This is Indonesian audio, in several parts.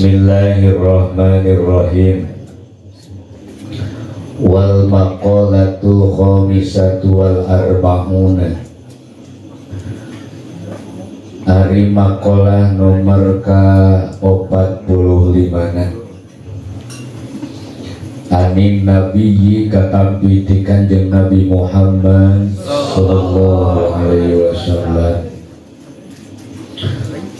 Bismillahirrahmanirrahim. Wal maqalatu khamisatu wal arba'una. Ari maqalah nomor ka 45 Anin nabiyyi katampi ti Kanjeng Nabi Muhammad sallallahu alaihi wasallam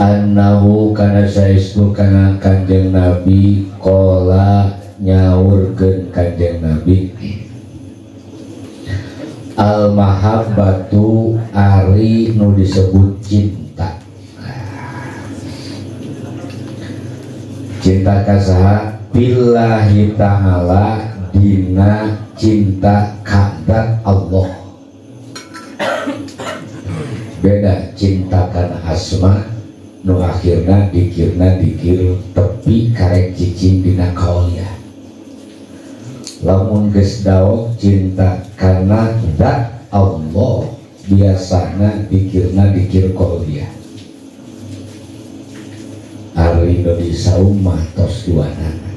annahu kana saestu kana Kanjeng Nabi qala nyaurkeun Kanjeng Nabi al mahabbatu ari nu disebut cinta. Cinta kasaha billahi ta'ala dina cinta kadat Allah. Beda cinta kana asma nu akhirna dikirna dikir tepi karek cicing dina kauliah. Lamun geus daok cinta kana zat Allah biasana dikirna dikir kauliah. Ari nu disaum mah tos duanana.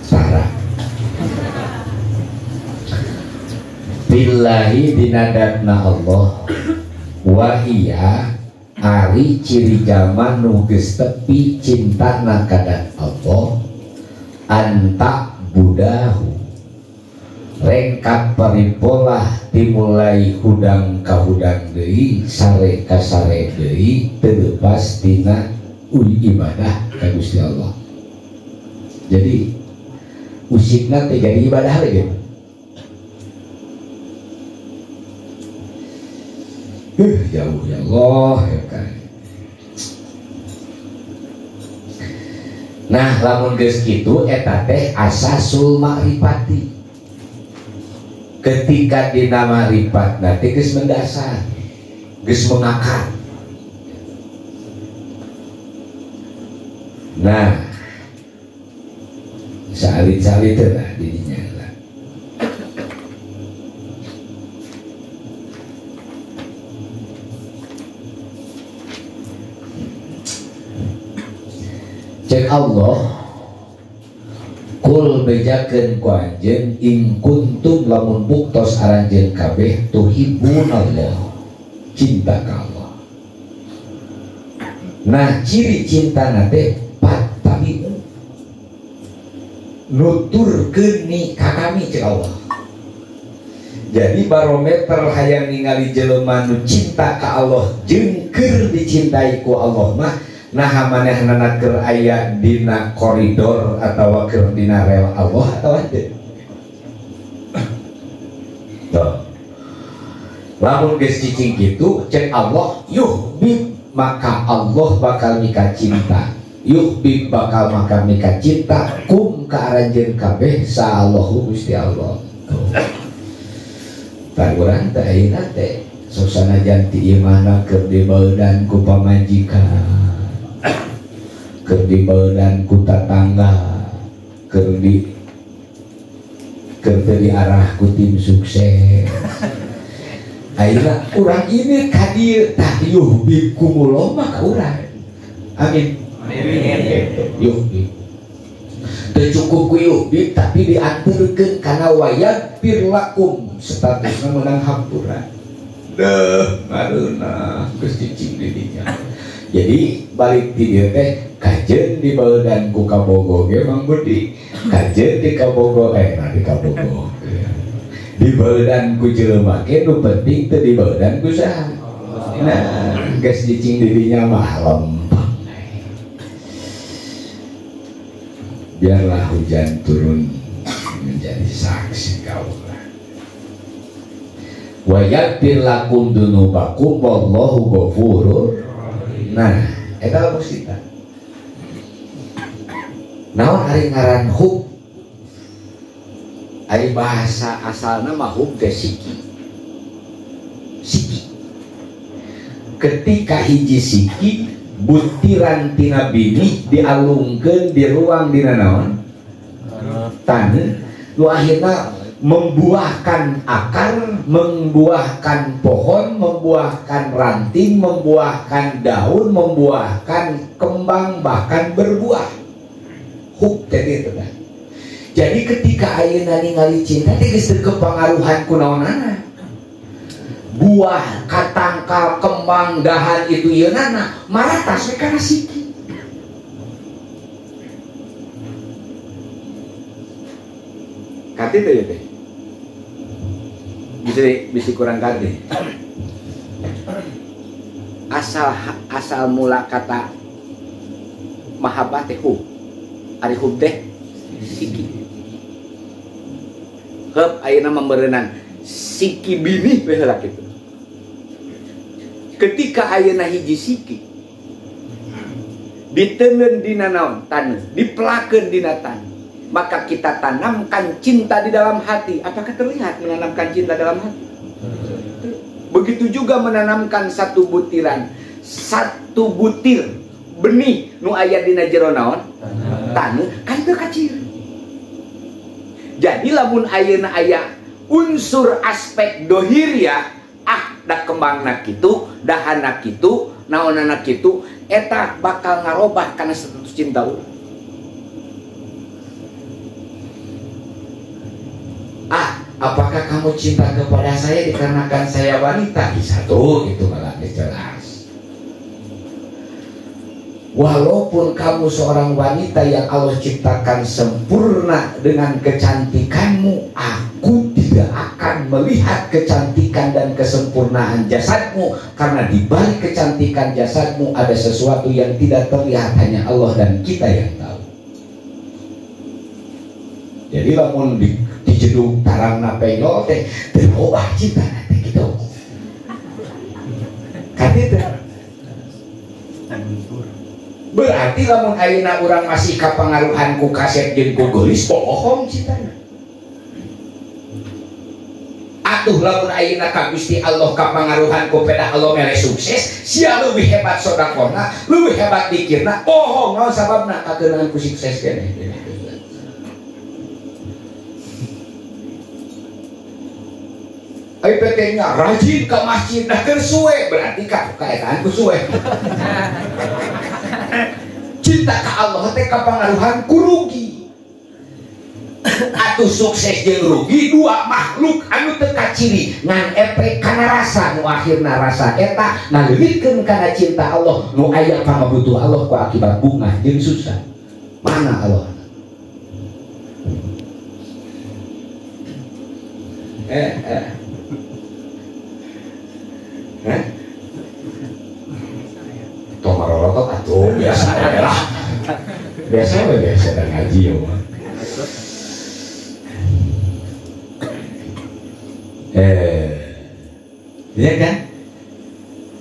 Sarah. Billahi dinadatna Allah wahia ari ciri jaman nu geus tepi cintana kadat Allah anta budahu rengkap paripolah dimulai hudang ka hudang deui sare ka sare deui teu lepas tina ibadah ka Gusti Allah. Jadi musikna teh jadi ibadah lagi. Jauh ya Allah ya kan. Nah lamun geus kitu eta teh asasul ma'rifati. Ketika dina ma'rifat teh geus mendasar, geus mengakar. Nah salit-salit lah dirinya lah. Cek Allah kul bejakeun ku anjeun in kuntum lamun buktos aranjeun kabeh tuhibun Allah cinta ka Allah. Nah ciri cinta nate pat tapi nuturkeun ni ka kami cek Allah. Jadi barometer hayang ningali jelema nu cinta ka Allah jeung keur dicintai ku Allah mah nah manehna keur aya dina koridor atawa keur dina rel Allah atawa teu. Tuh. Lamun geus cicing kitu cek Allah yuhbib maka Allah bakal mika cinta. Yuhbib bakal maka mika cinta kum ka aranjeun kabeh sa Allahu Gusti Allah. Tan urang teh ayeuna teh susana janti ieu mana keur dibaeudan ku pamajikan. Keur dibaeudan ku tatangga, keur diarah ku tim sukses. Ayeuna urang ini ka dieu tah yuhbib kumullah mah ka urang. Amin. Yuhbib. Teu cukup ku yuhbib tapi dianturkeun kana wayagfir lakum statusna meunang hampura. Deuh ngareuna geus cicing di dinya. Jadi balik di dieu teh kajeun dibaeudan ku kabogo ge Mang Budi. Kajeun di kabogo di kabogo. Dibaeudan ku jelema ge nu penting teu dibaeudan ku saha. Nah, geus cicing di dinya mah lempeng. Biarlah hujan turun menjadi saksi kaulah. Wa yaghfir lakum dunubakum wallahu ghafurur. Nah, eta lamun kita. Naon ari ngaran hub? Ari bahasa asalna mah hub teh siki. Siki. Ketika hiji siki butiran tina bini dialungkeun di ruang dina naon? Taneuh. Nu akhirna membuahkan akar, membuahkan pohon, membuahkan ranting, membuahkan daun, membuahkan kembang, bahkan berbuah. Jadi itu kan. Jadi ketika ayeuna ningali cinta teh geus teu kepangaruhan kunaonana. Buah, katangkal, kembang, dahan itu yeunana maratas we kana siki. Kati teh ya teh. Bisa kurang kati. Asal mula kata mahabbah teh hub. Ari hub teh siki. Hub ayeuna membeureunana siki bini we heula kitu. Ketika ayeuna hiji siki diteungeun dina naon? Taneuh, dipelakeun dina taneuh. Maka kita tanamkan cinta di dalam hati. Apakah terlihat menanamkan cinta dalam hati? Begitu juga menanamkan satu butir benih nu aya dina jero naon? Taneuh, kan teu kacir. Jadi lamun ayeuna aya unsur aspek dohiria, da kembangna kitu, dahana kitu, naonana kitu, eta bakal ngarobah kana status cinta urang. Apakah kamu cinta kepada saya dikarenakan saya wanita? Bisa tuh, itu malah jelas. Walaupun kamu seorang wanita yang Allah ciptakan sempurna dengan kecantikanmu, aku tidak akan melihat kecantikan dan kesempurnaan jasadmu, karena di balik kecantikan jasadmu ada sesuatu yang tidak terlihat, hanya Allah dan kita yang tahu. Jadi lamun di jedung tarangna pengol teh terobah cinta teh gitu. Kan itu. Berarti lamun ayeuna urang masih kapangaruhan ku kaset jeung ku geulis, bohong cintana. Atuh lamun ayeuna ka Gusti Allah kapangaruhan ku peda Allah mere sukses, sia leuwih hebat sodakona, leuwih hebat dikirna, bohong naon sababna kageunangan ku sukses keneh. PT-nya rajin ke masjid dah kersuwe, berarti kaetaan ku suwe. Cinta ke Allah teh kapangaruhan ku rugi. Atuh sukses jeung rugi dua makhluk anu teu kaciri ngan efek kana rasa, nu akhirna rasa eta ngaleulikeun kana cinta Allah nu aya pangabutuh Allah ku akibat bungah jeung susah. Mana Allah? Tomarorotot atuh biasa lah. Biasa dan ngaji ya. Ya kan?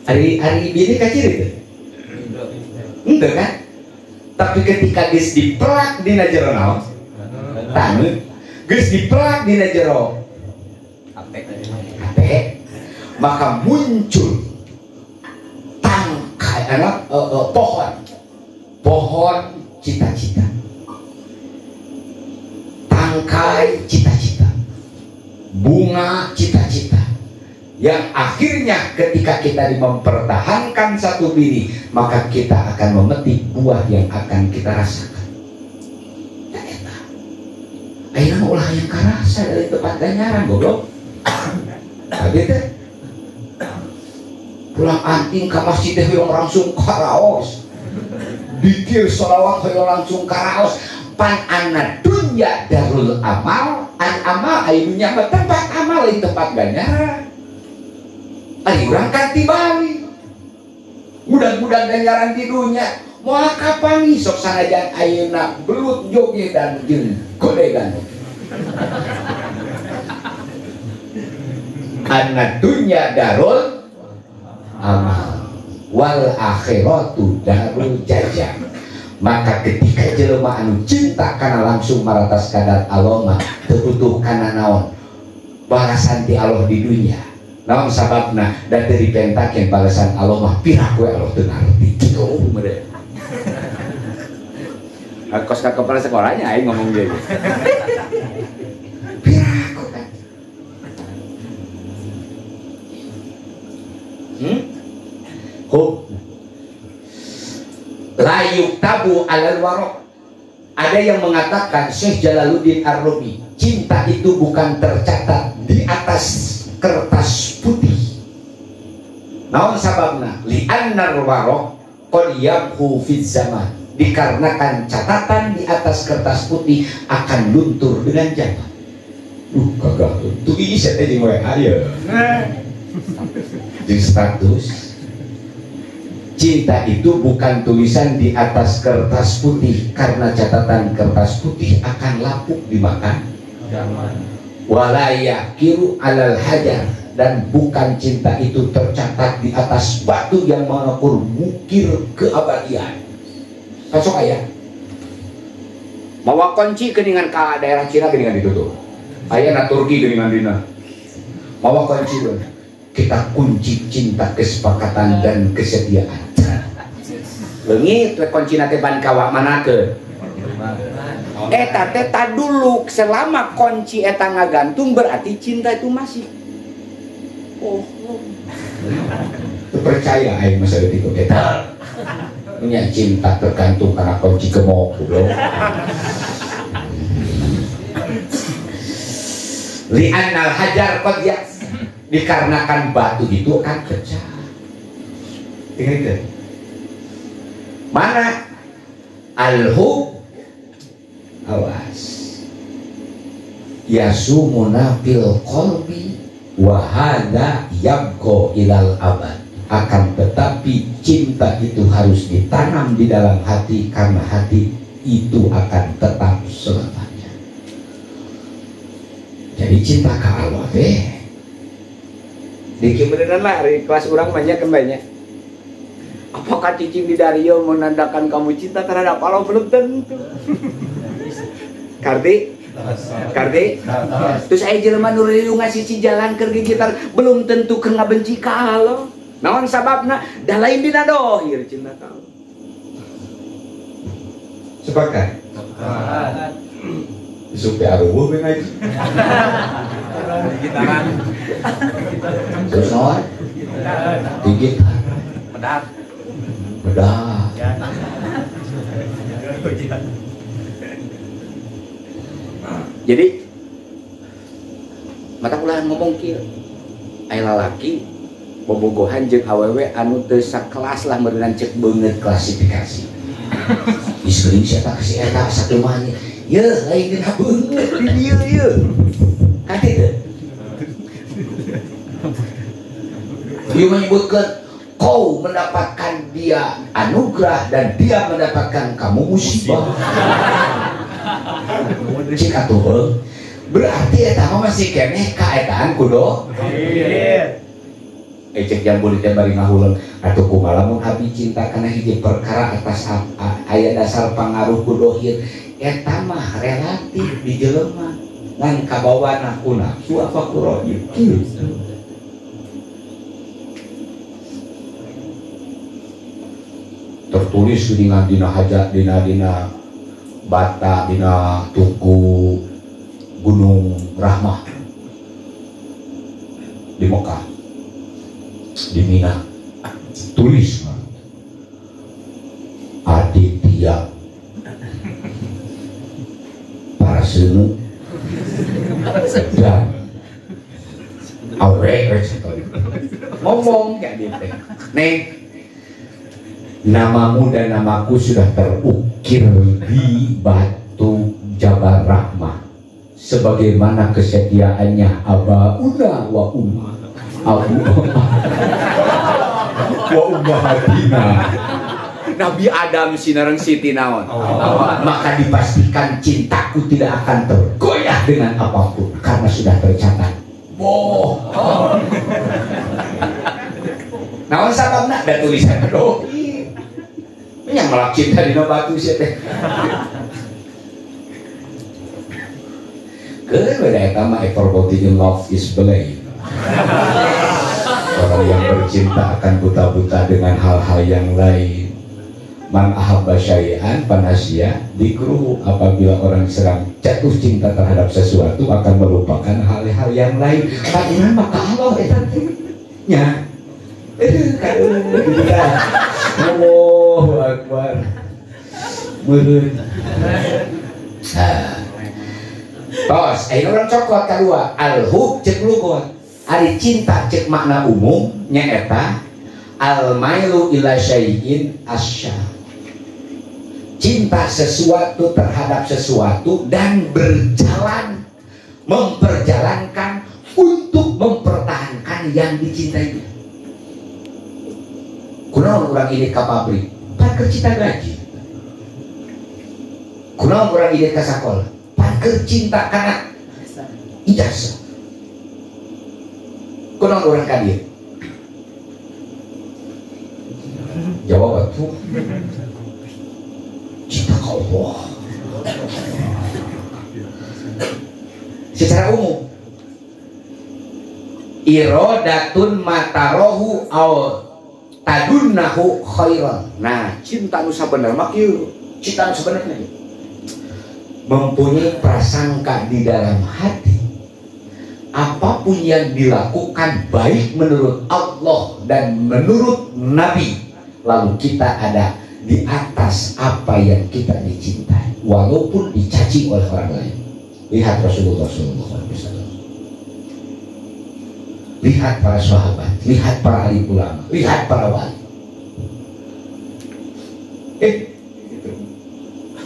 Hari bini kacir itu? Enggak kan? Tapi ketika geus dipelak dina jero naon? Taneuh. Geus dipelak dina jero ate, maka muncul tangkai pohon cita-cita, tangkai cita-cita, bunga cita-cita, yang akhirnya ketika kita mempertahankan satu bini, maka kita akan memetik buah yang akan kita rasakan. Ayeuna ulah yang karasa dari tempat ganjaran goblok. Tapi teh pulang anting ke masjid teh yang langsung karaos, dikir sholawat yang langsung karaos. Pan anna dunya darul amal, an amal ayunya tempat amal di tempat ganjaran. Ari urang kan tibali, mudah-mudahan ganjaran di dunia. Moal kapan nih sok sanajan ayeuna belut joget dan jeung godegan. Anna dunya darul amal wal akhiratu darul jajah. Maka ketika jelema anu cinta kana langsung maratas kadar Allah mah teu butuh kana naon balasan ti Allah di dunia. Naon sababna da teu dipentakeun balasan Allah mah pirah we Allah teu ngarti kitu meureun. Kos ka kepala sekolahnya aing ngomong dia. Pirah layuk tabu alal warok. Ada yang mengatakan, Syekh Jalaluddin Ar-Rumi, cinta itu bukan tercatat di atas kertas putih. Naon sababna? Li'annar warok qad yamhu fiz zaman. Dikarenakan catatan di atas kertas putih akan luntur dengan zaman. Kagak tuh ini saya tadi mulai ayo. Di status cinta itu bukan tulisan di atas kertas putih, karena catatan kertas putih akan lapuk dimakan zaman. Wala yakiru alal hajar, dan bukan cinta itu tercatat di atas batu yang mengukur mukir keabadian. Kasok ayah mawa kunci keningan ke daerah Cina keningan ditutup. Ayah na Turki keningan dina mawa kunci kita kunci cinta, kesepakatan dan kesetiaan. Leungit kunci nate ban kawa manakeun. Eta teh dulu selama kunci eta ngagantung berarti cinta itu masih. Oh. Percaya aing masa itu eta. Punya cinta tergantung karena kunci gemuk bro. Li'annal hajar qad dikarenakan batu itu akan pecah. Ingat mana al-hub, awas, yasumuna fil qalbi wa hadza yabqa ilal abad. Akan tetapi cinta itu harus ditanam di dalam hati, karena hati itu akan tetap selamanya. Jadi cinta ke Allah deh. Diki beneran lah, kelas orang banyak kan banyak. Apakah cicing di Dario menandakan kamu cinta terhadap Allah? Belum tentu. Kardi? Terus saya jelema nu ngasih si jalan ke gitar, belum tentu kena benci ka Allah. Naon sababna? Da lain dina dohir cinta ka Allah. Sepakat? Sepakat. Supaya aruh ben aja. Gitaran. Terus naon? Gitar. Pedak. Pedak. Jadi mata kuliah ngomong kieu. Aya lalaki bobogohan jeung awewe anu teu sakelas lah meureun cek beungeut klasifikasi. Iseuing sia tak si eta sakemahnya. Ye, lain dina beungeut di dieu ye. Kati teu. Dia menyebutkan kau mendapatkan dia anugerah dan dia mendapatkan kamu musibah. Cik atuh berarti eta mah masih keneh ka etaan kudu. Cek jambul teh bari ngahuleun atuh kumaha lamun abi cinta kana hiji perkara atas aya dasar pangaruh ku dohir, eta mah relatif di jelema ngan kabawana ku nafsu apa ku rohir kitu. Tertulis dengan dina hajat dina bata dina tugu Gunung Rahmah di Mekah di Mina, tulis Aditya Parasenu dan Awe ngomong kayak gitu. Nih namamu dan namaku sudah terukir di batu Jabal Rahmah sebagaimana kesetiaannya Abauna wa Umma Abu wa Ummahatina. Nabi Adam sinareng Siti naon. Maka dipastikan cintaku tidak akan tergoyah dengan apapun karena sudah tercatat. Boh. Naon sababna da tulisan doh. Yang melak cinta di batu sih teh. Keun beda eta mah everybody in love is blind. Orang yang bercinta akan buta-buta dengan hal-hal yang lain. Man ahabba syai'an panasya dikruhu. Apabila orang sedang jatuh cinta terhadap sesuatu akan melupakan hal-hal yang lain. Bagaimana maka Allah eta nya Allahu Akbar. Meureun. Tos, ayeuna urang cokot kadua, al-hub cek lugot. Ari cinta cek makna umum nyaeta al-mailu ila syai'in asya. Cinta sesuatu terhadap sesuatu dan berjalan memperjalankan untuk mempertahankan yang dicintainya. Kunaon urang ini ka pabrik, parker cinta gaji. Kunaon urang ini ka sakola, parker cinta kana ijazah. Kunaon urang ka dieu? Jawab atuh. Cinta ka Allah. Secara umum irodatun matarohu aw tadunnahu khairan. Nah, cinta nu sabener mah kieu, cinta nu sabenerna mempunyai prasangka di dalam hati apapun yang dilakukan baik menurut Allah dan menurut Nabi, lalu kita ada di atas apa yang kita dicintai walaupun dicaci oleh orang lain. Lihat Rasulullah SAW, lihat para sahabat, lihat para ahli ulama, lihat para wali.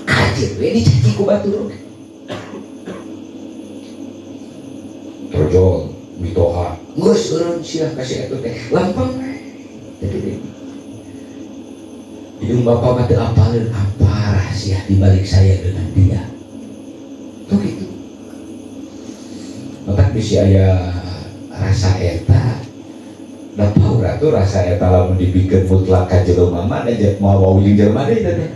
Kajir, ini dicaci ku batur. Terjol, mitoha, ngus urun siah kasih itu teh, lampang teh. Hidung bapak mati apalin apa rahasia dibalik saya dengan dia. Tuh gitu. Maka bisa aya rasa eta. Da paura tuh rasa eta lamun dipikeun mutlak ka jelema mah da mau wawing jelema deui teh.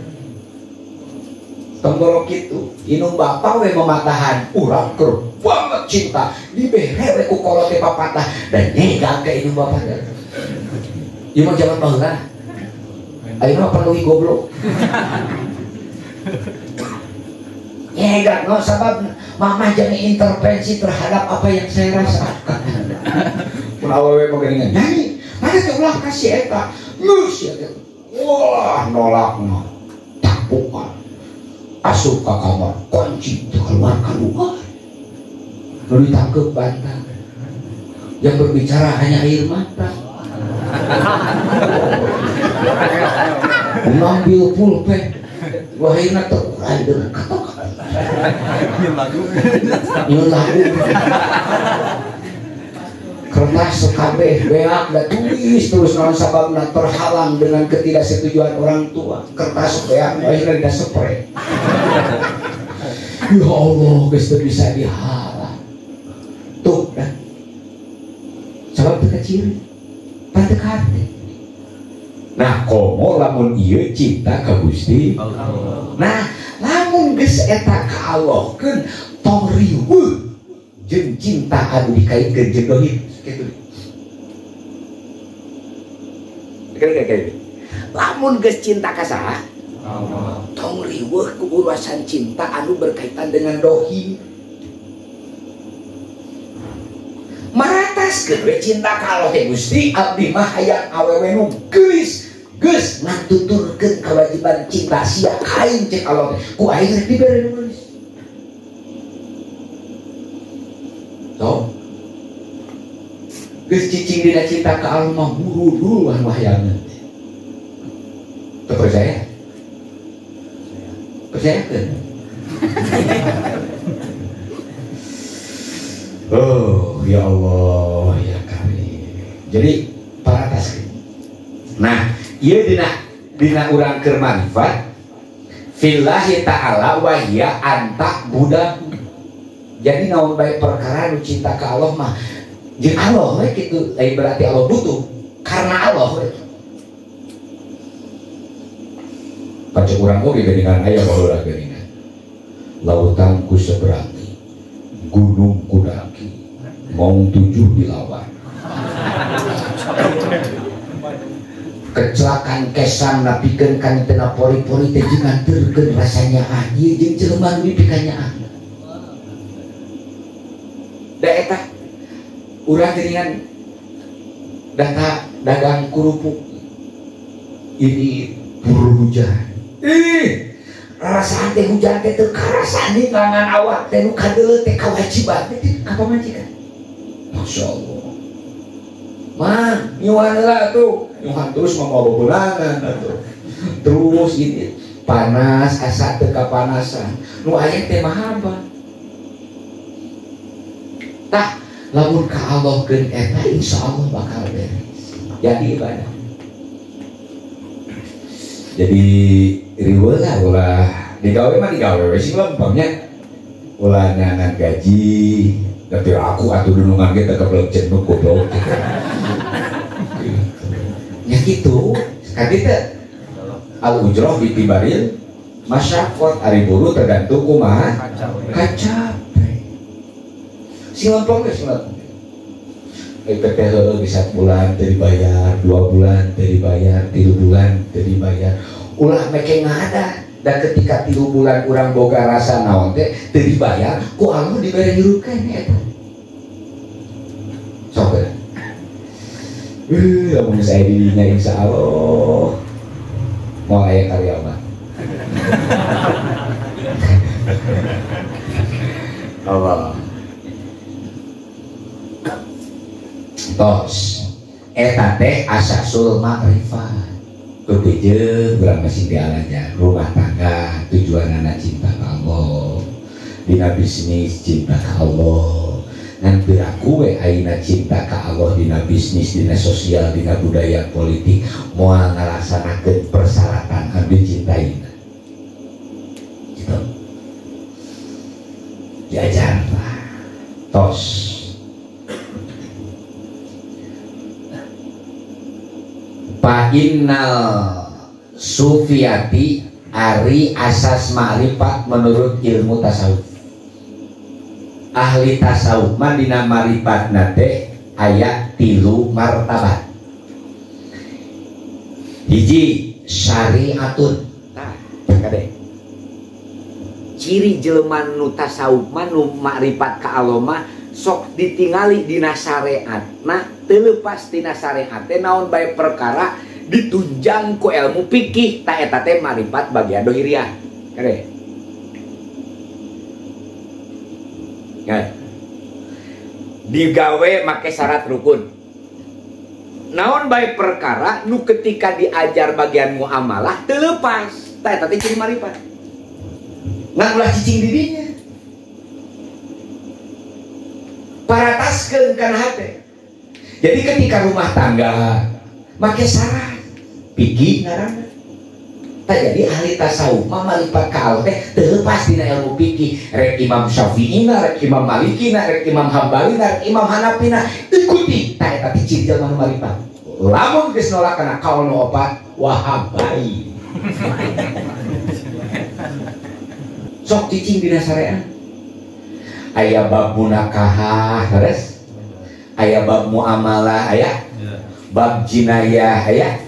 Tenggorok itu, inung bapak we mematahan urang keur banget cinta dibere we ku kolot teh papatah dan nyegang ke inung bapak. Ieu mah zaman baheula. Ayeuna penuhi goblok. Nyegang no sabab mama jangan intervensi terhadap apa yang saya rasakan. Pun awewe pegeringan nyanyi, mana teh ulah kasih eta, ngus ya. Wah, nolakna, tapukan, asup ka kamar, kunci keluar. Lalu ditangkep bantang. Yang berbicara hanya air mata. Mengambil pulpen, wahina terurai dengan kata-kata. Nyun lagu. Kertas sekabeh beak dan tulis terus naon sababna terhalang dengan ketidaksetujuan orang tua. Kertas beak akhirnya tidak spray. Ya Allah, geus teu bisa dihalang. Tuh dah. Sabab teu kecil. Teu karte. Nah, komo lamun ieu cinta ka Gusti Allah. Nah, lamun geus eta ka Allah keun tong riweuh jeung cinta anu dikaitkeun jeung dohir kitu. Kayak lamun geus cinta ka saha? Allah. Tong riweuh ku urusan cinta anu berkaitan dengan dohir. Marataskeun we cinta ka Allah teh Gusti abdi mah hayang awewe nu geus ngatuturkeun kewajiban cinta sia kain cek Allah ku aing rek dibere nulis. So geus cicing dina cinta ka Allah mah buru-buruan wahyangeun. Teu percaya? Percayakeun. Oh ya Allah ya kami. Jadi paratas. Nah, ieu dina urang keur manfaat fillahi ta'ala wa hiya anta budak. Jadi naon bae perkara nu cinta ka Allah mah jeung Allah we kitu, lain berarti Allah butuh karena Allah we. Baca urang oge geuningan aya baheula geuningan. Lautan ku seberangi, gunung ku daki, maung 7 dilawan. Kecelakaan kesan napikeun kan teu pori-pori teh jeung nganterkeun rasanya ieu jeung jelema nu dipikanyaan. Da eta urang geuningan data dagang kerupuk ini buru hujan rasa teh hujan teh teu karasani ngangan awak teh nu kadeuleut teh kawajiban teh ka pamajikan. Masya Allah man nyuhan heula tuh nyuhan terus mamabobolangan atuh terus ini panas asa teu kapanasan nu aya teh mahaba tah lamun ka Allah keun eta insyaallah bakal beres jadi ibadah. Jadi riweuh lah ulah digawe mah digawe we sing lempengnya ulah nyangan gaji tapi aku atuh dunungan ge teh keblek jenuh goblok nya kitu kadi teh al ujroh bi tibaril masyaqat ari buru tergantung kumaha kacap sing lempeng geus lempeng EPT bisa bulan teu dibayar 2 bulan teu dibayar 3 bulan teu dibayar ulah make ngada dan ketika 3 bulan urang boga rasa naon teh teu dibayar ku Allah dibere hirupkeun eta sok lamun saya dirinya insyaallah mau aya karyawan Allah tos eta teh asasul makrifat kebeje urang masih dialaja rumah tangga tujuanana cinta ka Allah dina bisnis cinta ka Allah ngan piraku we ayeuna cinta ka Allah dina bisnis dina sosial dina budaya politik moal ngalaksanakeun persyaratan anu dicintaina gitu diajar lah tos fa innal sufiyati ari asas ma'rifat menurut ilmu tasawuf ahli tasawuf mah dina ma'rifatna teh aya 3 martabat hiji syariatun tah kade ciri jelema nu tasawuf mah nu ma'rifat ka Allah mah sok ditingali dina syariat nah teu leupas tina syariat teh naon bae perkara ditunjang ku ilmu fikih ta eta teh ma'rifat bagian dohiriyah kade ya digawe make syarat rukun naon bae perkara nu ketika diajar bagian muamalah teu leupas ta eta teh ciri ma'rifat ngan ulah cicing di dinya parataskeun kana hate. Jadi ketika rumah tangga make syarat fikih ngaranna. Tak jadi ahli tasawuf mah ma'rifat ka Allah teh teu lepas dina ilmu fikih. Rek Imam Syafi'ina, rek Imam Malikina, rek Imam Hambalina, rek Imam Hanafina ikuti ta eta teh ciri jelema nu ma'rifat. Lamun geus nolak kana kaul nu opat wahabai. Sok cicing dina syariat. Aya bab munakahah terus aya bab muamalah aya bab jinayah aya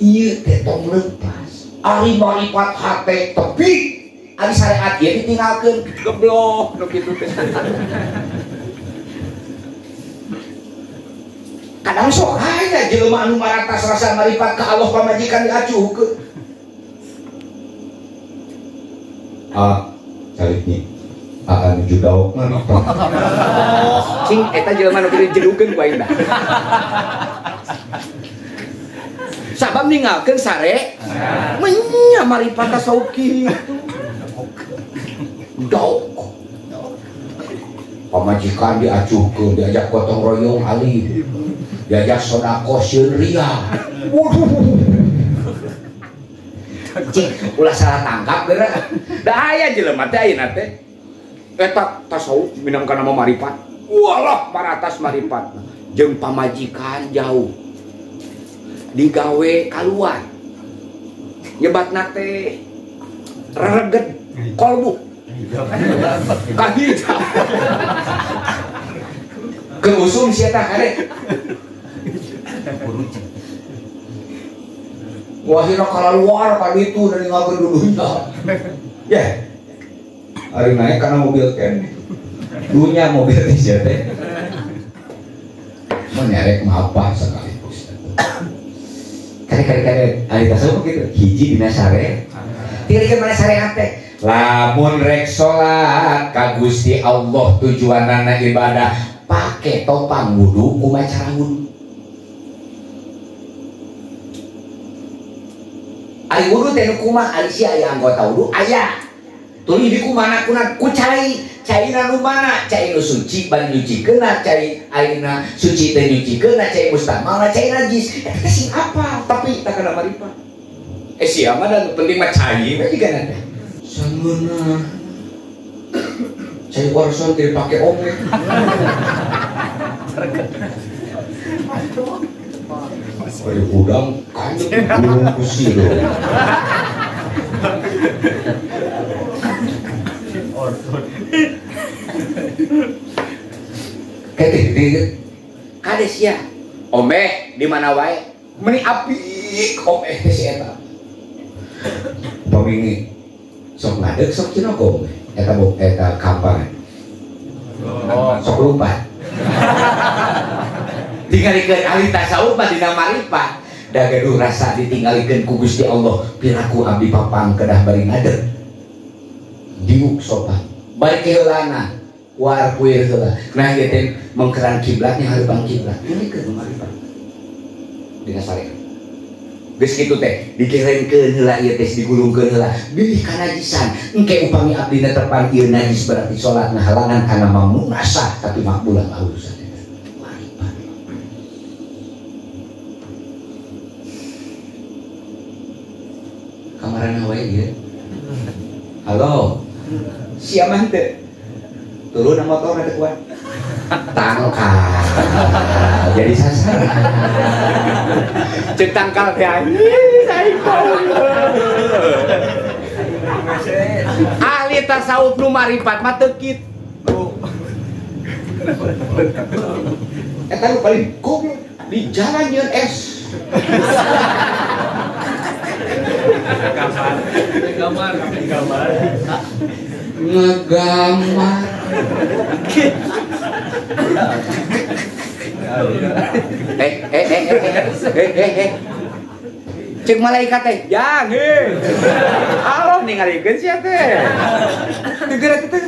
ieu teh tong leupas ari ma'rifat hate tapi ari syariat ieu ditinggalkeun goblok nu kitu teh kadang sok aya jelema anu maratas rasa ma'rifat ka Allah pamajikan diacuhkeun caritnya akan judaok mah cing eta jelema nu kieu jedukeun ku aing tah sabab ninggalkeun sare nya ma'rifat tasawuf kitu daok pamajikan diacuhkeun diajak gotong royong alim diajak sedekah sieun ria waduh cing ulah salah tangkap geura da aya jelema teh ayeuna teh eta tasawuf minangkan nama marifat walah paratas marifat jeung pamajikan jauh digawe kaluar nyebatna teh rereged kolbu kahija keusum sia tah kade wahina kalaluar kali itu dari ngageun dudunya ya hari naik karena mobil kan dunia mobil teh menyerek mapah sekaligus. Kare-kare ahli tasawuf gitu, hiji dina syariat. Tinggal mana syariat teh? Lamun rek salat ka Gusti Allah tujuanana ibadah, pake topang wudu kumaha cara wudu. Ari wudu teh kumaha ari sia aya anggota wudu aya. Tuluy di kumaha kuna ku caina nu mana? Cai nu suci bari nyucikeun, cai ayeuna suci teh nyucikeun, cai mustamal, cai najis. Eta sing apa? Tapi tak kana marifat. Sia mah dan penting mah cai we juga nanti. Sameuna. Cai warson teh pake ome. Oi udang kanjut burung kusir. Kayak kades ya omeh di mana wae meni api omeh si eta paminggi sok ngadeg sok cenah omeh eta kampar sok lumpat tinggalikeun ahli tasawuf mah dina marifat da gaduh rasa ditinggalikeun ku Gusti Allah piraku abdi papang kedah bari ngadeg diuk sopan bari keheulana war kuir heula nah ieu teh mengkeran kiblatnya hareupan kiblat ini keur marifat dina syariat geus kitu teh dikerenkeun heula ieu teh digulungkeun heula bilih kanajisan engke upami abdina terpan ieu najis berarti salatna halangan kana mamunasah tapi makbulah urusan marifat kamarana wae ieu halo siaman teh turun sama motor ada kuat tangkal jadi sasaran cek tangkal teh ahli tasawuf nu marifat mah teu kitu eta nu paling goblok di jalan nyeun es gambar ngegambar cek malaikat teh jangan Allah ningalikeun sia teh tegera kita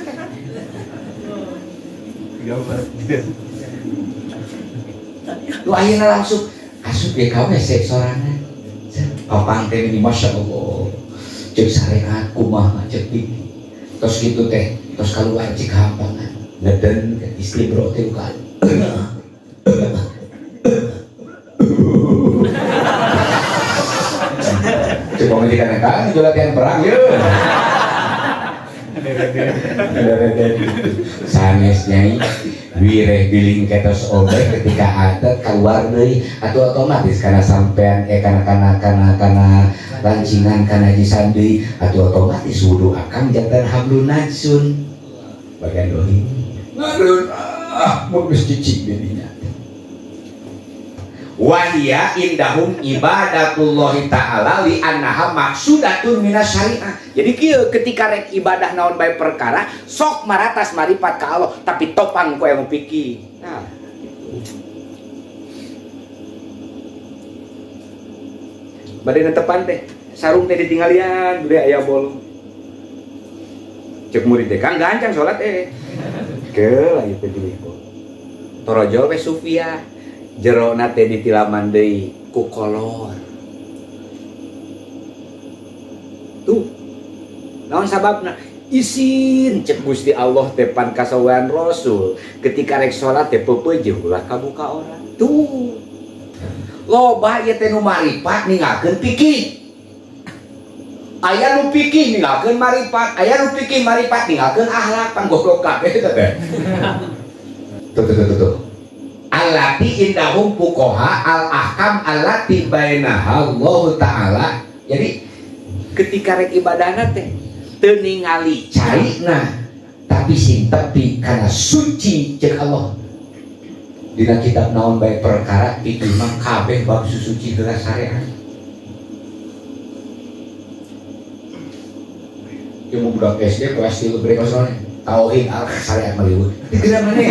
lu ayeuna langsung asup ge ka we sek sorangan papang teh ini masya Allah cek syariat kumaha cek iki terus gitu teh terus keluar cik hampangan ngeden istri bro teh kan cek pemilikan kan itu latihan perang ya sanesnya wireh biling ketos obek ketika ada keluar dari atau otomatis karena sampean karena lancingan karena jisandi atau otomatis wudu akang jantan hablun najsun bagian dohi ngadun mun geus cicing jadinya wahia indahum ibadatullahi ta'ala li annaha maksudatun minas syariah. Jadi kieu ketika rek ibadah naon bae perkara sok maratas marifat ka Allah tapi topang ku yang pikir. Nah, bade netepan teh sarung teh ditinggalian dude aya bolong. Cek murid teh Kang gancang salat Keul aya teh di Torojo we sufia. Jero nate ditilaman deui ku kolor tuh naon sababna isin cek Gusti Allah tepan kasawean Rasul ketika rek salat teh peupeuh ulah kabuka orang tuh loba ieu teh nu marifat ninggalkeun pikir aya nu pikir ninggalkeun marifat aya nu pikir marifat ninggalkeun akhlak panggoblok kabeh teh tuh allati indahum fuqaha al-ahkam allati bainaha Allah Ta'ala. Jadi ketika rek ibadahna teh teu ningali caina tapi sing tepi kana suci cek Allah. Dina kitab naon bae perkara itu mah kabeh bab suci geus syariat. Ieu budak SD kelas 3 brek soalnya. tauhid al syariat maliwut dikira mana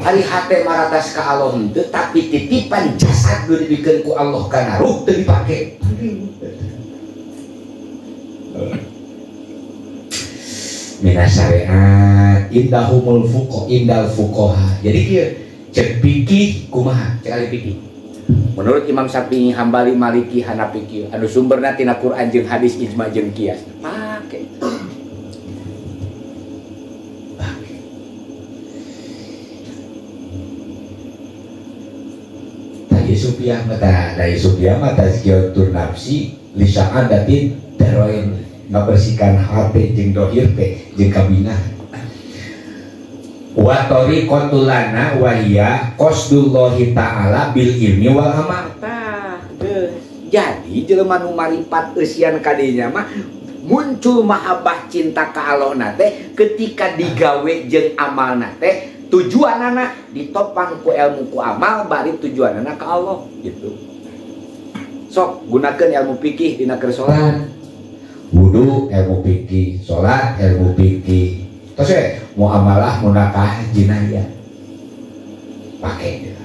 hari hate maratas ka Allah henteu tapi titipan jasad dibikeun ku Allah kana ruh teu dipake mina syariat indahumul indal fuqaha. Jadi kieu cek fikih kumaha cek ali fikih menurut Imam Syafi'i, Hambali, Maliki, Hanafi kieu anu sumberna tina Quran jeung hadis ijma jeung qiyas make dari sufiah mata zikiyatun nafsi lisa'an datin daroin ngabersihkan hati jeung dohir teh jeung kabinah wa tariqatulana wa hiya qasdullahi ta'ala bil ilmi wal amal. Jadi jelema nu maripat eusian kadinya mah muncul mahabbah cinta ka Allah nate ketika digawe jeung amalna teh tujuanana ditopang ku ilmu ku amal bari tujuanana ka Allah gitu. Sok gunakeun ilmu fikih dina keur salat. Wudu ilmu fikih, salat ilmu fikih. Terus muamalah munakah jinayah pakai gitu.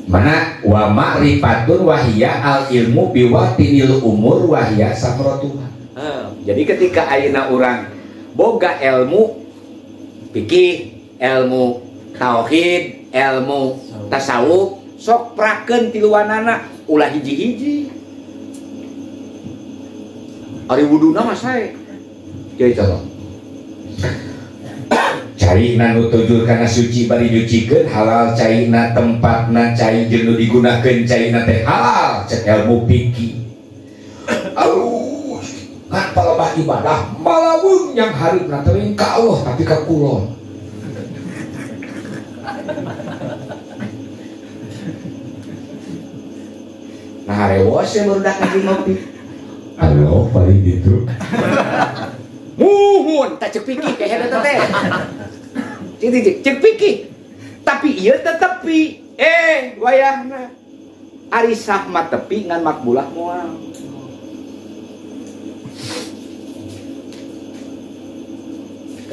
Mana wa ma'rifatun wahiyya al ilmu biwatinil umur wahiyya samratuha. Jadi ketika ayeuna urang boga ilmu fikih, ilmu tauhid, ilmu tasawuf, sok prakeun tiluanana ulah hiji-hiji. Ari wuduna mah sae. Jadi contoh. Cairna nu tujul kana suci bari nyucikeun halal cairna tempatna cai jeung nu digunakeun cairna teh halal cek ilmu fikih. Alus kan palebah ibadah malaweung yang hareup teh ka Allah tapi ka kulon. Nah rewos ya baru dak ngaji ngopi. Halo, paling gitu. Muhun, tak cek pikir kayak ada teh. Cek pikir. Tapi iya tetepi. Wayahna. Arisah mah tepi ngan makbulah moal.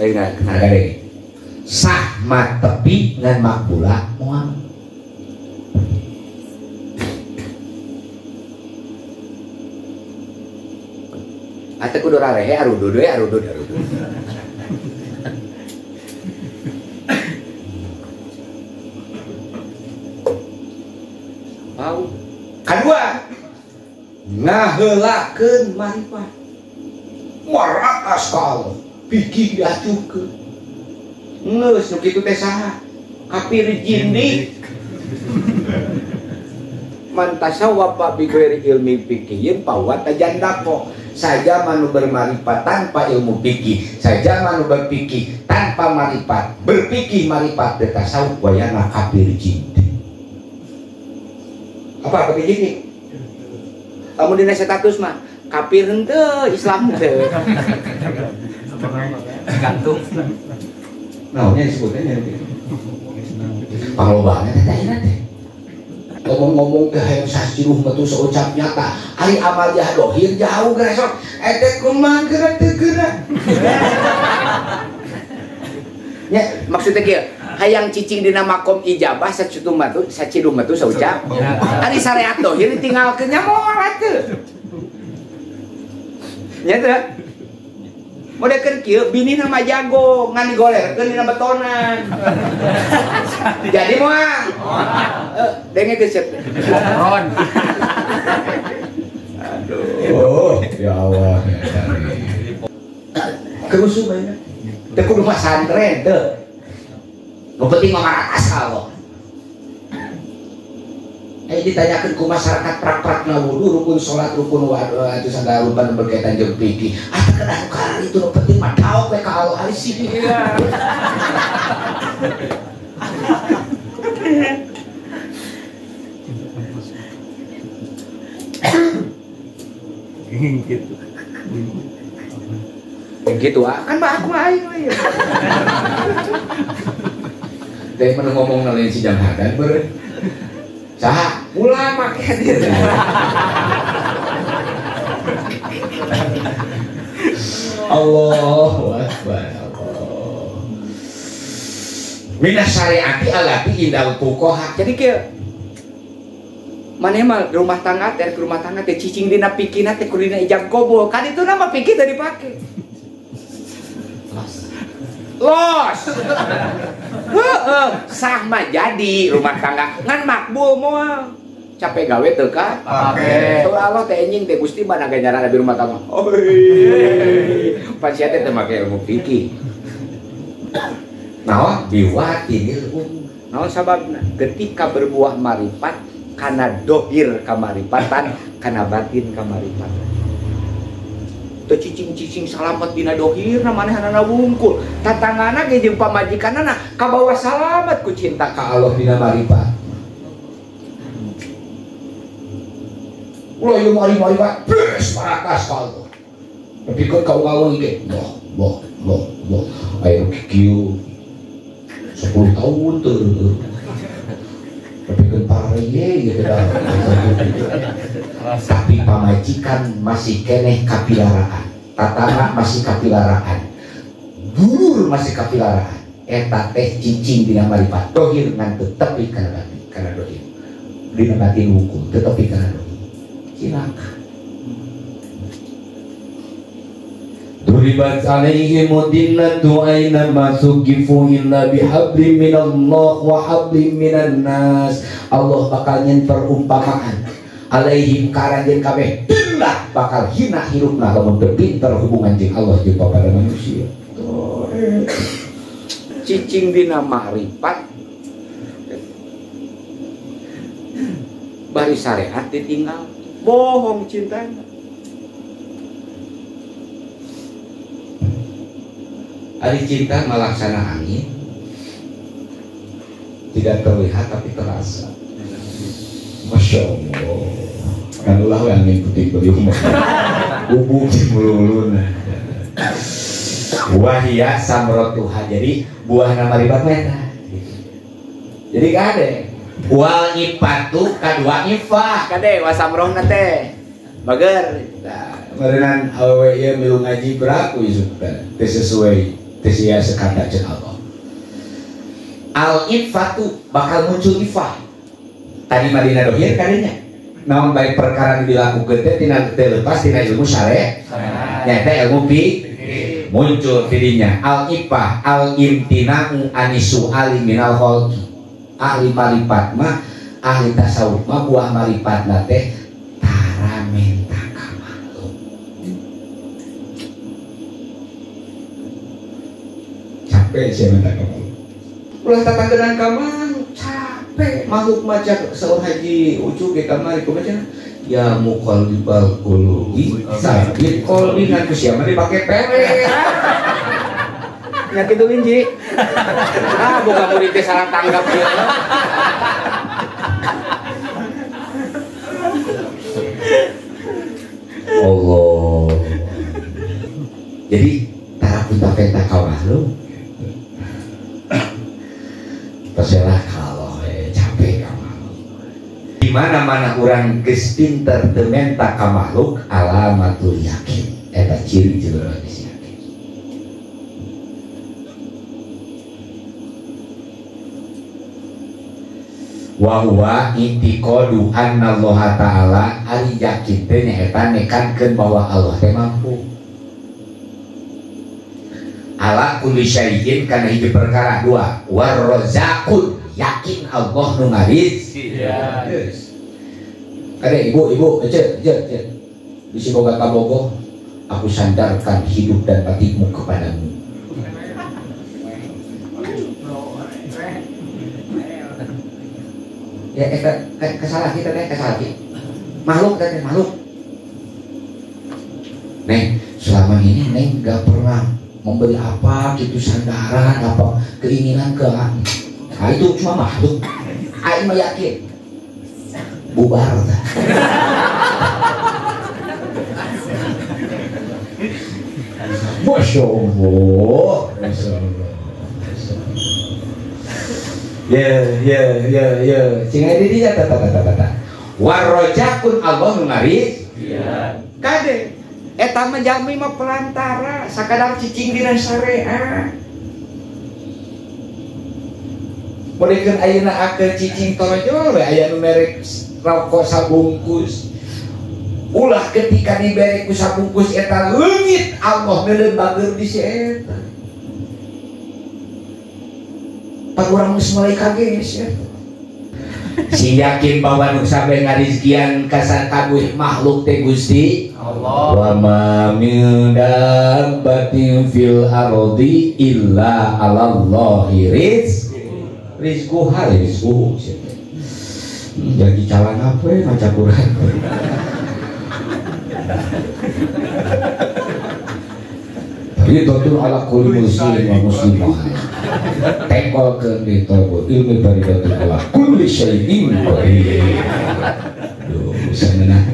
Kayak gede. Sah mah tepi ngan makbulah moal. Ate kudu rarehe arudo. Mau kadua ngaheulakeun marifat. Wara askal pikir diajukeun. Geus nu kitu teh saha? Kafir jinni. Man tasawwafa bi ghairi ilmi fikihin pawat tajandako. Saja manu bermarifat tanpa ilmu fikih, saja manu berfikih tanpa marifat, berfikih marifat tasawuf wayana kafir jinni. Apa kafir jinni? Kamu dina status mah kafir henteu, Islam henteu. Gantung. Naonnya disebutnya palobana teh ayeuna teh. Ngomong ke hayang sasiruh metu saucap nyata ari amal jah dohir jauh gresok eta kumaha geura teu geura nya maksudnya kieu hayang cicing dina makom ijabah saciduh matu saucap ari syariat dohir ditinggalkeun nya moal atuh nya teh modekeun kieu bini nama jago ngan digolerkeun dina betonan jadi moal denge geusep ron aduh ya Allah kerusuh bae teh kudu mah santren teh nu penting mah asal kok ditanyakeun ku masyarakat prak-prakna wudu rukun salat rukun wadu itu sagala rupa berkaitan jeung fikih kada kali itu nu penting mah daok we ka Allah ari sih gitu kan mah aku aing we teh mun ngomong nalain si jam hadan beureun saha ulama kadir. Allahu Akbar. Minas syariati alati indal fuqaha. Jadi ke mana mah rumah tangga teh cicing dina pikina teh kulina ijab kabul. Kan itu nama pikir tadi dipake. Los. Heeh, sah mah jadi rumah tangga ngan makbul moal. Capek gawe teu ka? Pake. Soal Allah teh enjing teh Gusti bana ganjaran di rumah tangga. Pan sia teh teu make ilmu fikih. Naon biwatinil naon sababna ketika berbuah marifat kana dohir kamaripatan kana batin kamaripatan. Teu cicing-cicing salamet dina dohirna manehanana wungkul. Tatanggana ge jeung pamajikanana kabawa salamet ku cinta ka Allah dina marifat. Ulah ieu marifat bes parakas ka Allah. Tapi kau ngawang ge boh. Ayo kieu 10 tahun tuh. Tapi kan pareye gitu dah. Tapi pamajikan masih keneh kapilaraan, tatana masih kapilaraan, dulur masih kapilaraan. Eta teh cicing dina marifat dohir ngan tetepi kana batin, kana dohir. Dina batin hukum tetepi kana dohir. Silakan. Duribat alaihim dinnatu aina masukifu illa bihablim minallah wa hablim minan nas. Allah bakal nyen perumpamaan alaihim karanjeun kabeh dillah bakal hina hirupna lamun teu pinter hubungan jeung Allah jeung papada manusia. Cicing dina makrifat bari syariat ditinggal bohong cintanya. Ari cinta melaksana angin tidak terlihat tapi terasa. Masya Allah. Kan ulah angin putih beliung bubuk mululun. Wahia samrotuha. Jadi buah nama ribat meta. Jadi kade wal ipatu kadua ifah kade wasamrohna teh bager. Nah, merenang awewe ieu milu ngaji beraku isuk teh sesuai sia sekata jeung Allah. Al ifatu bakal muncul ifah. Tadi Madinah dohir kadinya. Naon baik perkara dilakukeun teh tina teu lepas tina ilmu syar'i. Nyata ilmu fikih muncul dirinya. Al ifah al imtina'u anisu ali minal khalqi. Ahli marifat mah ahli tasawuf mah buah marifatna teh taramenta ka makhluk. Capek sih minta ka makhluk. Ulah tatangkeun ka makhluk capek. Makhluk macam saur haji ucu ke kamari kumaha ya muqallibal qulubi sabit qalbi ngan ku sia mah dipake pere. Nya kitu linji. Boga murid teh salah tanggap ieu. Allah. Jadi tarapun tapeta ka makhluk. Terserah kalau capek ka makhluk. Di mana-mana urang geus pinter teu menta ka makhluk alamatul yakin. Eta ciri jeung urang geus yakin. Wa huwa i'tiqadu anna Allah Ta'ala ari yakin teh nyaeta nekankeun bahwa Allah teh mampu ala kulli syai'in kana hiji perkara dua warrazaqun yakin Allah nu ngarizki. Yes. Ade ibu cek bisi boga kabogoh aku sandarkan hidup dan matimu kepadamu. Ya kesalah kita teh kesalah kita makhluk teh makhluk. Neng selama ini Neng gak pernah memberi apa gitu sandaran apa keinginan ke itu cuma makhluk. Aing mah yakin bubar dah. Masya Allah. Ya. Sehingga dia tata. Warojakun Allah nu ngaris kade eta mah jalmi mah pelantara sakadar cicing dina syariat. Mereka ayeuna akeun cicing tojol we aya nu merek rokok sabungkus. Ulah ketika dibere ku sabungkus eta leungit Allah neuleun bageur di si eta. Pak urang geus mulai kages ya. Si yakin bahwa nu sabe ngarizkian ka kabeh makhluk teh Gusti Allah. Wa ma min dabbatin fil ardi illa 'alallahi rizquha. Jadi calon apa ya maca Quran. Ridotun ala kulli muslim wa muslimah. Tengkol ke ditobo ilmu baridatul ala kulli syai'in qadir. Bisa menang.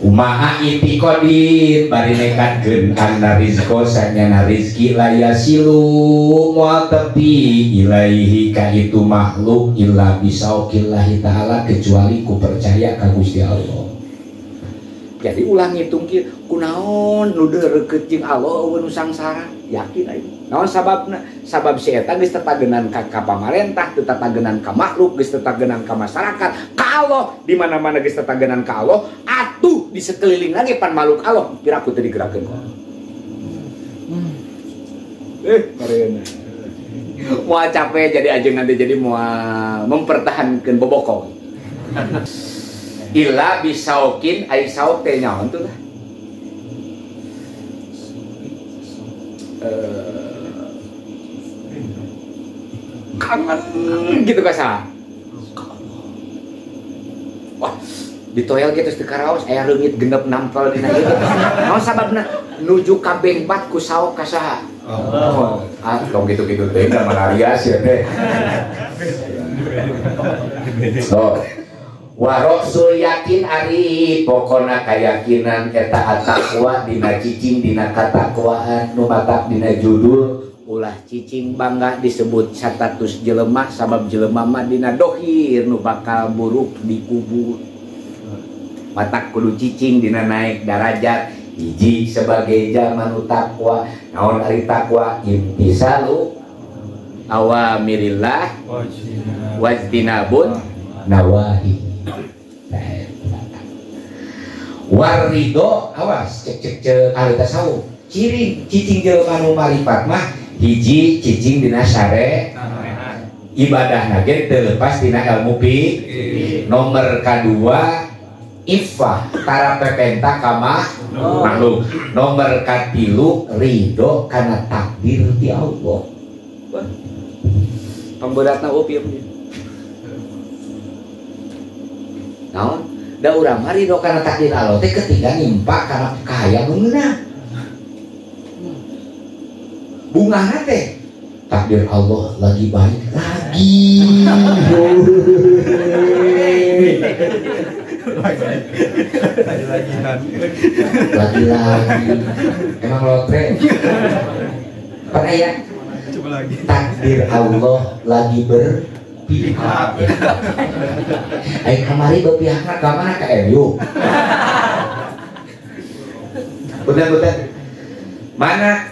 Umaha itiqodin bari nekatkeun anna rizqo sanyana rizki layasilu moal tepi ilaihi ka itu makhluk illa bisauqillahi ta'ala kecuali ku percaya ka Gusti Allah. Jadi ulang ngitung kieu kunaon nu deureut jeung Allah nu sangsara yakin aing. Naon sababna? Sabab si eta geus tetagenan ka pamarentah, teu tetagenan ka makhluk, geus tetagenan ka masyarakat, ka Allah di mana-mana geus tetagenan ka Allah, atuh di sekeliling lagi pan makhluk Allah piraku teu digerakeun ku Allah. Mareuna. Moal capek jadi ajeung nanti jadi moal mempertahankeun bobokong. Illa bisaukin ai sauk teh nyaon tuh lah. Kangen gitu kasa. Wah, ditoyel gitu di karaos aya leungit genep nampel dina ieu. Naon sababna? Nuju ka bengbat ku sauk ka saha? Oh, tong gitu-gitu teh malaria sih teh. So, warosul yakin ari pokona kayakinan eta taqwa dina cicing dina katakwaan nu matak dina judul ulah cicing bangga disebut status jelema sabab jelema mah dina dohir nu bakal buruk dikubur. Matak kudu cicing dina naik derajat hiji sebagai jalma nu takwa. Naon ari takwa? Imtisalu awamirillah wajtinabun nawahi. Warido awas cek ari tasawuf ciri cicing jelema nu marifat mah hiji cicing dina syare ibadahna ge teu lepas dina ilmu fiqh. Nomor kadua iffah tara pepenta ka makhluk. Nomor katilu ridho kana takdir ti Allah. Pemberatna opium dia. Naon? Da urang mah ridho kana takdir Allah teh ketiga nimpa kana kahayang meunang. Bungana teh takdir Allah lagi baik lagi. Lagi. Emang lotre. Pan aya takdir Allah lagi berpihak. Ayo kamari berpihakna ka mana ka MU. Bener. Mana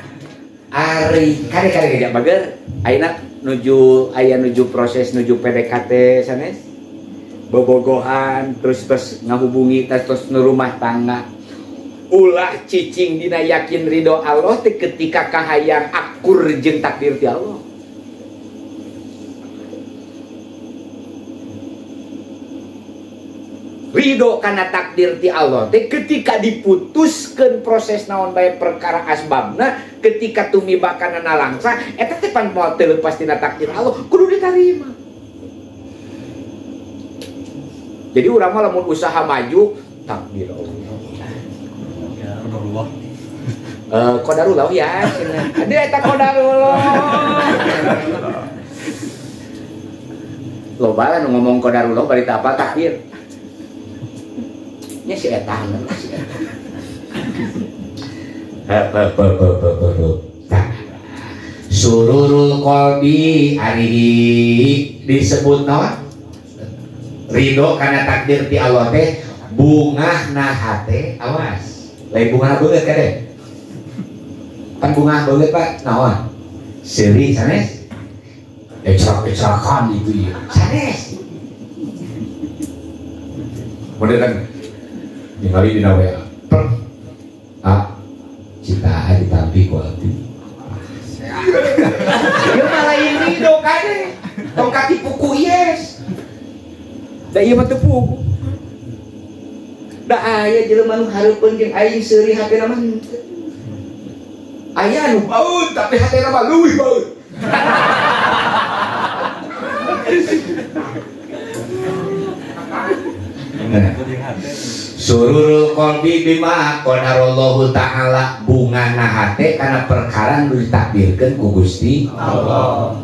ari kare-kare gajah bager ayeuna nuju proses nuju PDKT sanes. Bobogohan terus ngahubungi terus rumah tangga. Ulah cicing dina yakin ridho Allah teh ketika kahayang akur jeung takdir ti Allah. Ridho kana takdir ti Allah teh ketika diputuskeun proses naon bae perkara asbabna ketika tumibakanana langsa eta teh pan moal teu lepas tina takdir Allah kudu ditarima. Jadi urang mah lamun usaha maju takdir Allah. Qadarullah ya. Ada eta qadarullah. Loba lah ngomong qadarullah bari teh apa takdir. Nya si eta sururul qalbi ari disebut naon? ridho karena takdir ti Allah teh bunga na hate awas lain bunga beungeut kade kan bunga beungeut Pak naon seuri sanes ecrak-ecrakan itu ya sanes modern ningali dina WA cita ditampi ku atuh ieu malah ini do kade tongkat dipuku yes da ieu mah teu puku da aya jelema nu hareupeun jeung aing seuri hatena mah aya nu baut tapi hatena mah leuwih baut sururul qalbi bima qadarallahu ta'ala bunga na hate kana perkara nu ditakdirkeun ku Gusti Allah.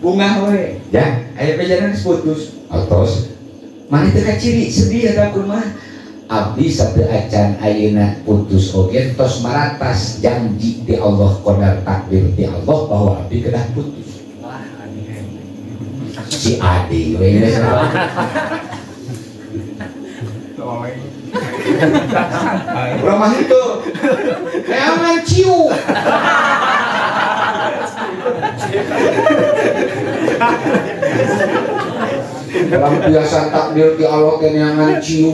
Bunga we ya aya bejanan putus altos maneh teu kaciri sedih ada kumaha abdi sateu acan ayeuna putus oge tos maratas janji ti Allah qadar takdir ti Allah bahwa abdi kedah putus si adi we ramah itu jangan ciu dalam biasa takdir di Allah kenyangan ciu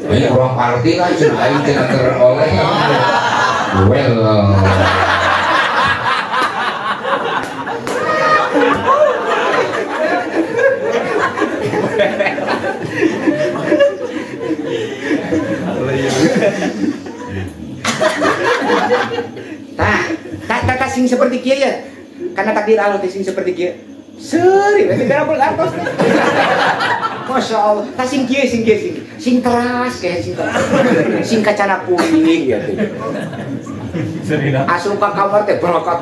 ini orang party lah cina aing cina teroleh well tak sing seperti kieu ya karena takdir Allah sing seperti kieu seuri we teh berapa artos Masya Allah tak sing kieu sing teras kayak sing kacana kuning gitu asup ka kamar teh brokat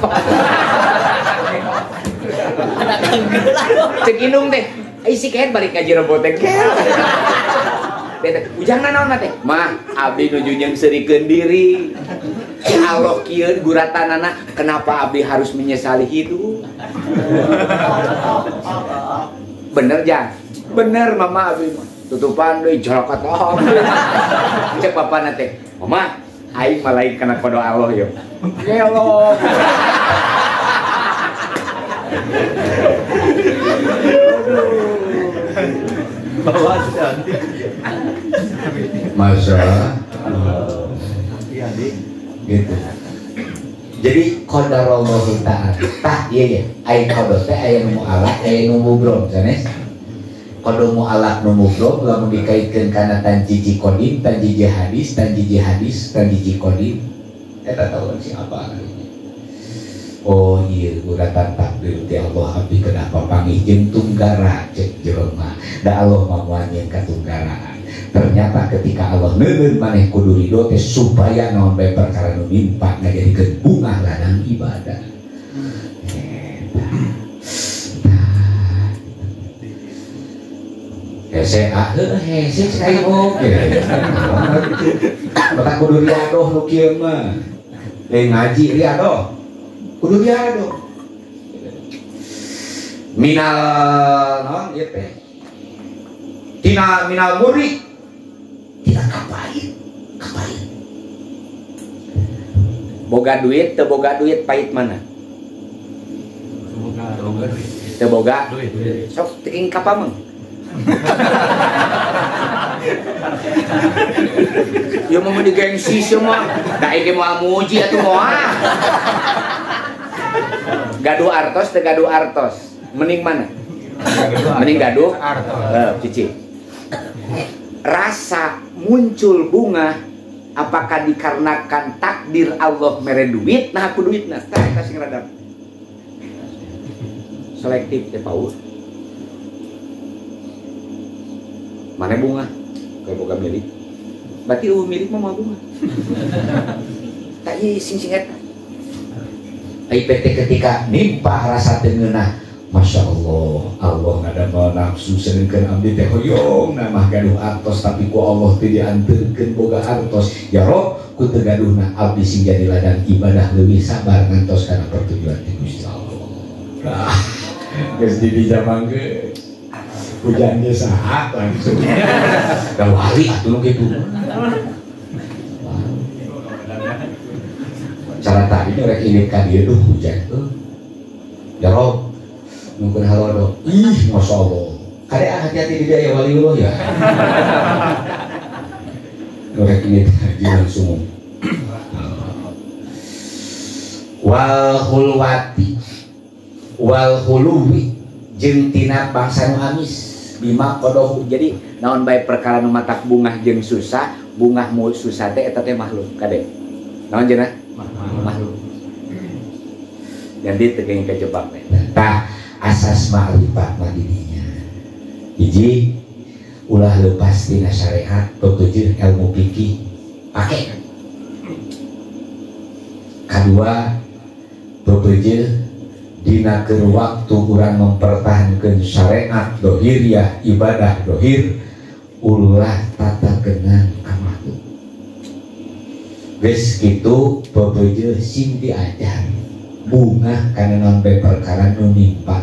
cek indung teh isi kain balik ngaji rebotek ujang naon teh mah abdi nuju jeung serikeun diri Allah kieu guratanana kenapa abdi harus menyesali hidup bener Jang bener mama abdi tutupan deui jarakat cek bapana teh mama aing malaik kana kodo Allah yo ya Allah masalah gitu jadi qadarallahu ta'ala tah ieu ya aing qadar teh aya nu mu'alaq aya nu mubrom sanes qadar mu'alaq nu mubrom lamun dikaitkeun kana tanjiji qadim tanjiji hadis tanjiji qadim eta tahu si apa oh iya guratan takdir ti Allah abdi kedah papanggih jeung tunggara cek jelema da Allah mamuanjeun ka tunggaraan ternyata ketika Allah neuleun maneh kudu ridho teh supaya naon bae perkara nu nimpa ngajadikeun bunga ladang ibadah hese hese cai oge mata kudu riadoh nu kieu mah ngaji riadoh kudu riadoh minal naon ieu teh minal murid tidak kapain boga duit teu boga duit pahit mana teu boga duit sok teuing kapameng ieu mah di gengsi semua da ieu mah muji atuh moal gaduh artos teu gaduh artos mending mana mending gaduh artos cici rasa muncul bunga apakah dikarenakan takdir Allah mere duit nah aku duitna tah eta sing rada selektif teh paur mana bunga kayak boga milik berarti milik mah bunga tak ieu sing eta IPT ketika nimpa rasa teu ngeunah Masya Allah, Allah ngadamel nafsu sedengkeun abdi teh hoyong namah gaduh artos tapi ku Allah teu dianteurkeun boga artos ya Rob ku teu gaduhna abdi sing jadi ladang ibadah leuwih sabar ngantos kana pertujuan ti Gusti Allah. Geus di dijamangkeun hujannya saat langsung dan wali atuh gitu cara tadi rek ini ka dieu tuh hujan ya Rob mungkin halo ih masya Allah kadek hati-hati di dia ya waliullah ya rek ini tadi langsung wal hulwati wal huluwi jeung tina bangsa nu amis bima kodohu jadi naon bae perkara nu matak bungah jeung susah bungah mu susah teh eta teh makhluk kade naon cenah makhluk dan dia teu kejebak teh tah asas ma'rifat madidinya hiji ulah leupas tina syariat petujuh ilmu fikih pake kadua petujuh dina keur waktu urang mempertahankan syariat dohiriyah ibadah dohir ulah tata kenang kamatu geus kitu pepeujeuh sing diajar bunga kana non perkara nu nimpa